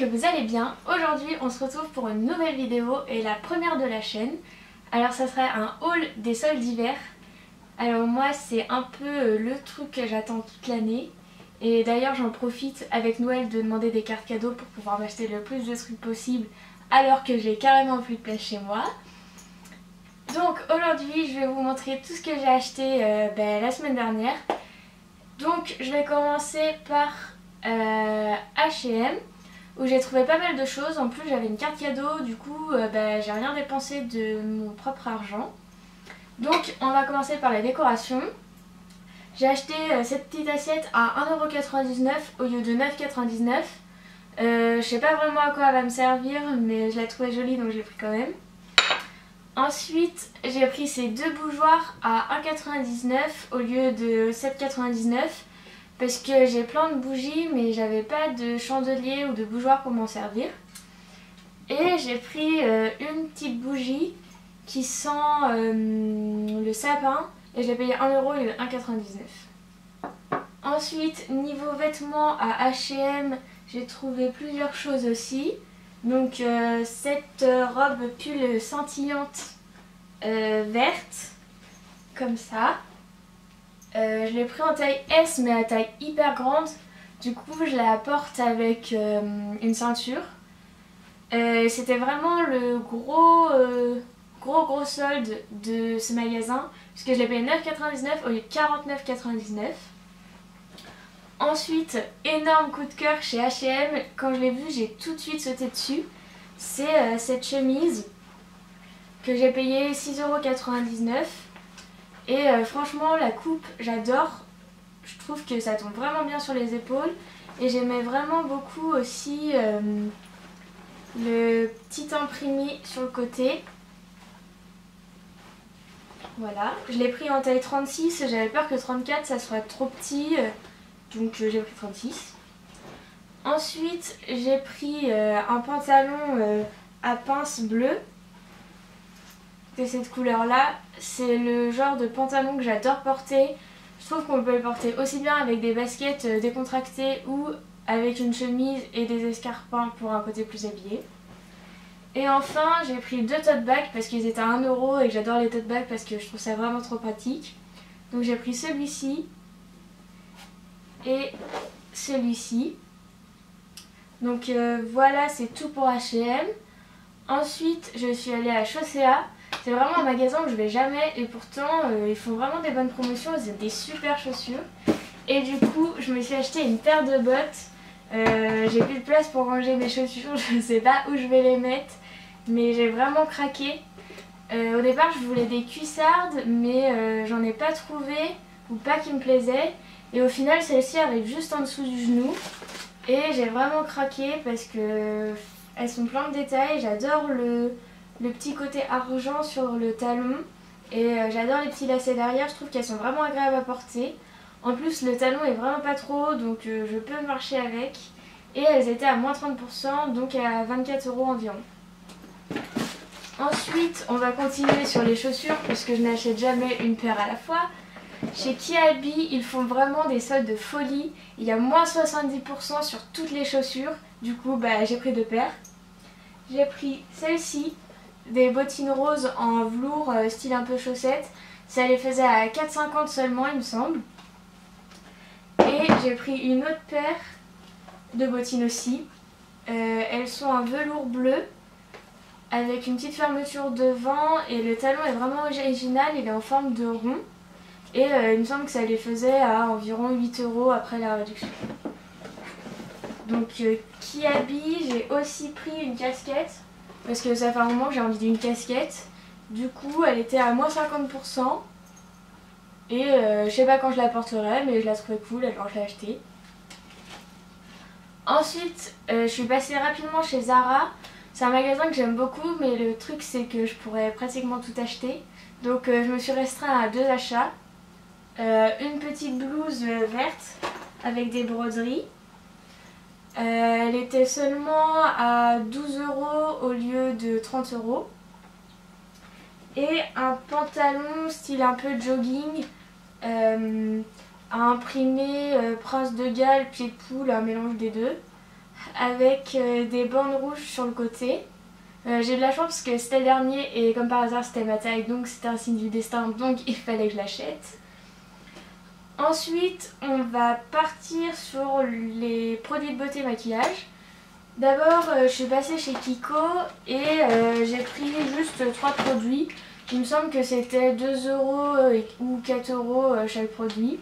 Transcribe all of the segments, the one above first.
que vous allez bien. Aujourd'hui on se retrouve pour une nouvelle vidéo et la première de la chaîne. Alors ça serait un haul des soldes d'hiver. Alors moi c'est un peu le truc que j'attends toute l'année. Et d'ailleurs j'en profite avec Noël de demander des cartes cadeaux pour pouvoir m'acheter le plus de trucs possible alors que j'ai carrément plus de place chez moi. Donc aujourd'hui je vais vous montrer tout ce que j'ai acheté la semaine dernière. Donc je vais commencer par H&M où j'ai trouvé pas mal de choses. En plus j'avais une carte cadeau, du coup j'ai rien dépensé de mon propre argent. Donc on va commencer par la décoration. J'ai acheté cette petite assiette à 1,99€ au lieu de 9,99€. Je sais pas vraiment à quoi elle va me servir, mais je la trouvais jolie donc je l'ai pris quand même. Ensuite j'ai pris ces deux bougeoirs à 1,99€ au lieu de 7,99€ parce que j'ai plein de bougies mais j'avais pas de chandelier ou de bougeoir pour m'en servir. Et j'ai pris une petite bougie qui sent le sapin et je l'ai payé 1€ au lieu de 1,99€. Ensuite niveau vêtements à H&M j'ai trouvé plusieurs choses aussi. Donc cette robe pull scintillante verte comme ça. Je l'ai pris en taille S mais à taille hyper grande. Du coup je la porte avec une ceinture. C'était vraiment le gros solde de ce magasin puisque je l'ai payé 9,99€ au lieu de 49,99€. Ensuite, énorme coup de cœur chez H&M, quand je l'ai vue j'ai tout de suite sauté dessus. C'est cette chemise que j'ai payée 6,99€. Et franchement la coupe j'adore, je trouve que ça tombe vraiment bien sur les épaules. Et j'aimais vraiment beaucoup aussi le petit imprimé sur le côté. Voilà, je l'ai pris en taille 36, j'avais peur que 34 ça soit trop petit. Donc j'ai pris 36. Ensuite j'ai pris un pantalon à pince bleu de cette couleur là. C'est le genre de pantalon que j'adore porter. Je trouve qu'on peut le porter aussi bien avec des baskets décontractées ou avec une chemise et des escarpins pour un côté plus habillé. Et enfin j'ai pris deux tote bags parce qu'ils étaient à 1€ et que j'adore les tote bags parce que je trouve ça vraiment trop pratique. Donc j'ai pris celui-ci et celui-ci. Donc voilà, c'est tout pour H&M. Ensuite je suis allée à Chaussea. C'est vraiment un magasin où je vais jamais et pourtant ils font vraiment des bonnes promotions, ils ont des super chaussures. Et du coup je me suis acheté une paire de bottes. J'ai plus de place pour ranger mes chaussures, je ne sais pas où je vais les mettre, mais j'ai vraiment craqué. Au départ je voulais des cuissardes mais j'en ai pas trouvé ou pas qui me plaisaient. Et au final celle-ci arrive juste en dessous du genou et j'ai vraiment craqué parce que elles sont plein de détails. J'adore le petit côté argent sur le talon et j'adore les petits lacets derrière, je trouve qu'elles sont vraiment agréables à porter. En plus le talon est vraiment pas trop haut donc je peux marcher avec. Et elles étaient à moins 30% donc à 24€ environ. Ensuite on va continuer sur les chaussures parce que je n'achète jamais une paire à la fois. Chez Kiabi, ils font vraiment des soldes de folie. Il y a moins 70% sur toutes les chaussures. Du coup, j'ai pris deux paires. J'ai pris celle-ci, des bottines roses en velours style un peu chaussette. Ça les faisait à 4,50€ seulement, il me semble. Et j'ai pris une autre paire de bottines aussi. Elles sont en velours bleu avec une petite fermeture devant et le talon est vraiment original, il est en forme de rond. Et il me semble que ça les faisait à environ 8€ après la réduction. Donc Kiabi, j'ai aussi pris une casquette parce que ça fait un moment que j'ai envie d'une casquette. Du coup elle était à moins 50% et je sais pas quand je la porterai mais je la trouvais cool alors je l'ai achetée. Ensuite je suis passée rapidement chez Zara. C'est un magasin que j'aime beaucoup mais le truc c'est que je pourrais pratiquement tout acheter. Donc je me suis restreint à deux achats. Une petite blouse verte avec des broderies. Elle était seulement à 12€ au lieu de 30€. Et un pantalon style un peu jogging à imprimer Prince de Galles, pied de poule, un mélange des deux. avec des bandes rouges sur le côté. J'ai de la chance parce que c'était le dernier et comme par hasard c'était ma taille, donc c'était un signe du destin, donc il fallait que je l'achète. Ensuite on va partir sur les produits de beauté maquillage. D'abord je suis passée chez Kiko et j'ai pris juste 3 produits. Il me semble que c'était 2 € ou 4 € chaque produit.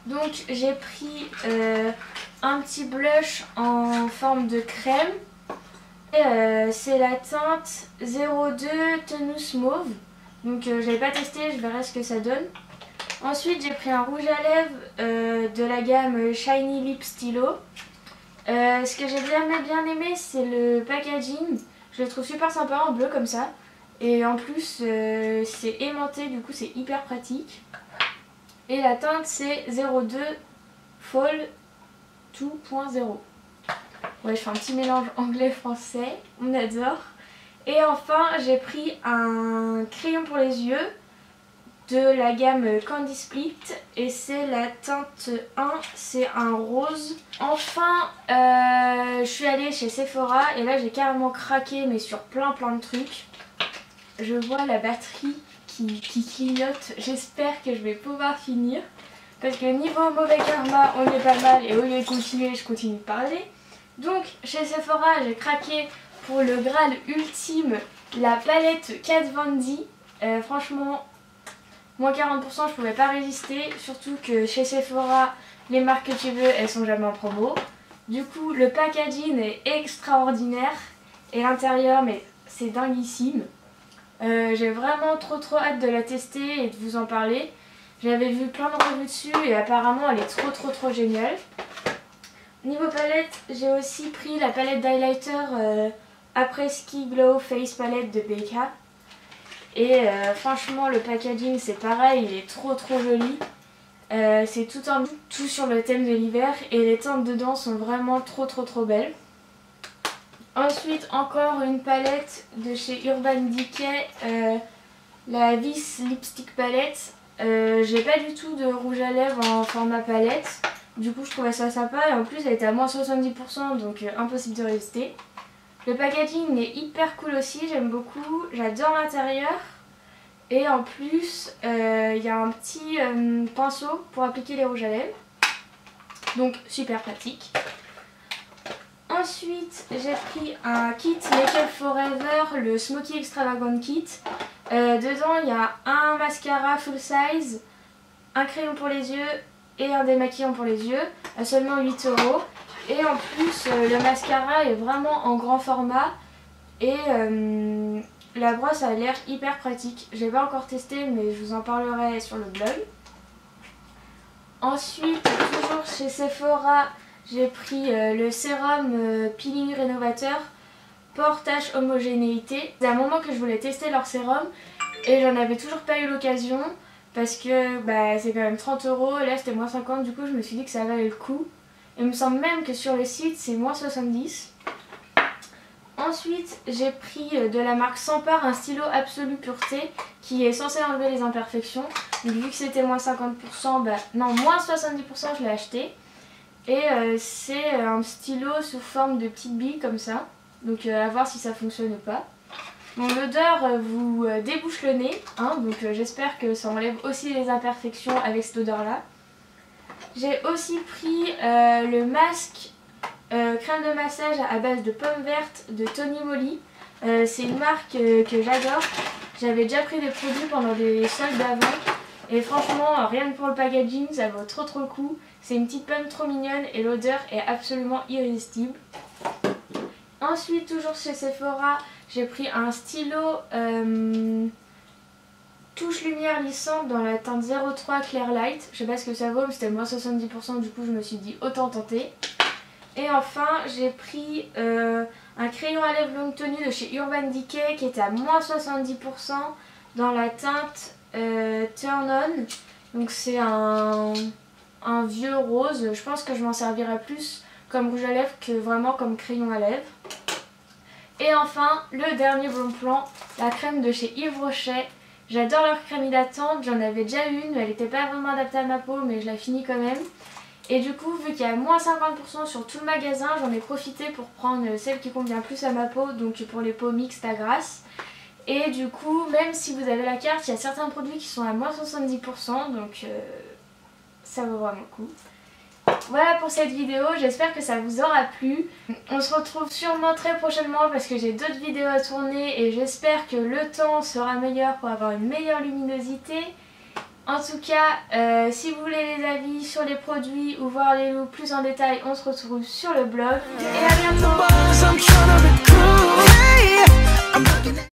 Donc j'ai pris un petit blush en forme de crème. C'est la teinte 02 Tenus Mauve. Donc je l'ai pas testé, je verrai ce que ça donne. Ensuite j'ai pris un rouge à lèvres de la gamme Shiny Lip Stylo. Ce que j'ai bien aimé c'est le packaging. Je le trouve super sympa en bleu comme ça. Et en plus c'est aimanté, du coup c'est hyper pratique. Et la teinte c'est 02 Fall 2.0. Ouais, je fais un petit mélange anglais-français, on adore. Et enfin, j'ai pris un crayon pour les yeux de la gamme Candy Split et c'est la teinte 1, c'est un rose. Enfin, je suis allée chez Sephora et là j'ai carrément craqué mais sur plein de trucs. Je vois la batterie qui clignote, j'espère que je vais pouvoir finir. Parce que niveau mauvais karma, on est pas mal et au lieu de continuer, je continue de parler. Donc chez Sephora, j'ai craqué pour le Graal ultime, la palette Kat Von D. Franchement, moins 40%, je pouvais pas résister. Surtout que chez Sephora, les marques que tu veux, elles sont jamais en promo. Du coup, le packaging est extraordinaire. Et l'intérieur, mais c'est dinguissime. J'ai vraiment trop hâte de la tester et de vous en parler. J'avais vu plein de revues dessus et apparemment elle est trop géniale. Niveau palette, j'ai aussi pris la palette d'highlighter Après Ski Glow Face Palette de BK. Et franchement le packaging c'est pareil, il est trop joli. C'est tout sur le thème de l'hiver et les teintes dedans sont vraiment trop belles. Ensuite encore une palette de chez Urban Decay, la Vis Lipstick Palette. J'ai pas du tout de rouge à lèvres en format palette, du coup je trouvais ça sympa et en plus elle était à moins 70% donc impossible de résister. Le packaging est hyper cool aussi, j'aime beaucoup, j'adore l'intérieur et en plus il y a un petit pinceau pour appliquer les rouges à lèvres, donc super pratique. Ensuite j'ai pris un kit Make Up Forever, le Smoky Extravagant Kit. Dedans il y a un mascara full size, un crayon pour les yeux et un démaquillant pour les yeux à seulement 8 €. Et en plus le mascara est vraiment en grand format et la brosse a l'air hyper pratique. Je l'ai pas encore testé mais je vous en parlerai sur le blog. Ensuite toujours chez Sephora j'ai pris le sérum peeling rénovateur Pore-Tache Homogénéité. C'est un moment que je voulais tester leur sérum et j'en avais toujours pas eu l'occasion parce que c'est quand même 30 €, là c'était moins 50, du coup je me suis dit que ça valait le coup. Il me semble même que sur le site c'est moins 70. Ensuite j'ai pris de la marque Sampar un stylo Absolue Pureté qui est censé enlever les imperfections. Donc vu que c'était moins 50%, non moins 70% je l'ai acheté. Et c'est un stylo sous forme de petite bille comme ça. Donc à voir si ça fonctionne ou pas. Bon, l'odeur vous débouche le nez, hein, donc j'espère que ça enlève aussi les imperfections avec cette odeur là. J'ai aussi pris le masque crème de massage à base de pommes vertes de Tony Moly. C'est une marque que j'adore. J'avais déjà pris des produits pendant des soldes d'avant. Et franchement, rien que pour le packaging, ça vaut trop le coup. C'est une petite pomme trop mignonne et l'odeur est absolument irrésistible. Ensuite, toujours chez Sephora, j'ai pris un stylo touche lumière lissante dans la teinte 03 Clear Light. Je sais pas ce que ça vaut, mais c'était moins 70%, du coup je me suis dit autant tenter. Et enfin, j'ai pris un crayon à lèvres longue tenue de chez Urban Decay qui était à moins 70% dans la teinte Turn On. Donc c'est un vieux rose. Je pense que je m'en servirai plus comme rouge à lèvres que vraiment comme crayon à lèvres. Et enfin, le dernier bon plan, la crème de chez Yves Rocher. J'adore leur crème hydratante, j'en avais déjà une, elle n'était pas vraiment adaptée à ma peau mais je la finis quand même. Et du coup, vu qu'il y a moins 50% sur tout le magasin, j'en ai profité pour prendre celle qui convient plus à ma peau, donc pour les peaux mixtes à grasse. Et du coup, même si vous avez la carte, il y a certains produits qui sont à moins 70%, donc ça vaut vraiment le coup. Voilà pour cette vidéo, j'espère que ça vous aura plu. On se retrouve sûrement très prochainement parce que j'ai d'autres vidéos à tourner et j'espère que le temps sera meilleur pour avoir une meilleure luminosité. En tout cas, si vous voulez les avis sur les produits ou voir les looks plus en détail, on se retrouve sur le blog. Et à bientôt!